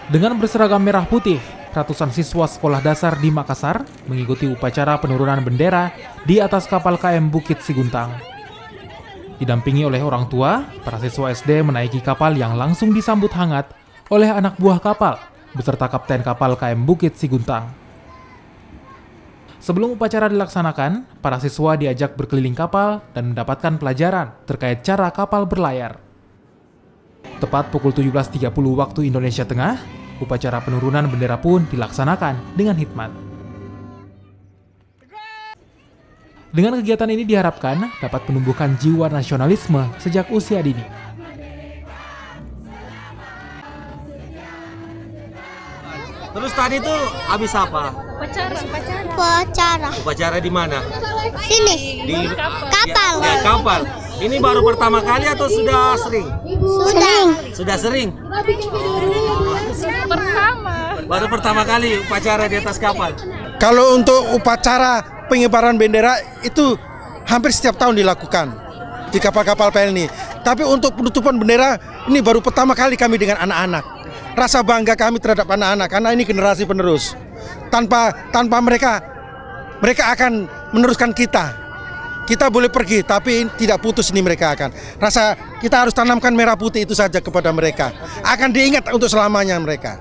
Dengan berseragam merah putih, ratusan siswa sekolah dasar di Makassar mengikuti upacara penurunan bendera di atas kapal KM Bukit Siguntang. Didampingi oleh orang tua, para siswa SD menaiki kapal yang langsung disambut hangat oleh anak buah kapal beserta kapten kapal KM Bukit Siguntang. Sebelum upacara dilaksanakan, para siswa diajak berkeliling kapal dan mendapatkan pelajaran terkait cara kapal berlayar. Tepat pukul 17.30 waktu Indonesia Tengah, upacara penurunan bendera pun dilaksanakan dengan hikmat. Dengan kegiatan ini diharapkan dapat menumbuhkan jiwa nasionalisme sejak usia dini. Terus tadi tuh habis apa? Upacara di mana? Sini. Di Kapal. Ya, kapal. Ini baru pertama kali atau sudah sering? Sudah sering. Baru pertama kali upacara di atas kapal. Kalau untuk upacara pengibaran bendera itu hampir setiap tahun dilakukan di kapal-kapal PLN. Tapi untuk penutupan bendera ini baru pertama kali kami dengan anak-anak. Rasa bangga kami terhadap anak-anak karena ini generasi penerus. Tanpa mereka akan meneruskan kita. Kita boleh pergi tapi tidak putus ini mereka akan. Rasa kita harus tanamkan merah putih itu saja kepada mereka. Akan diingat untuk selamanya mereka.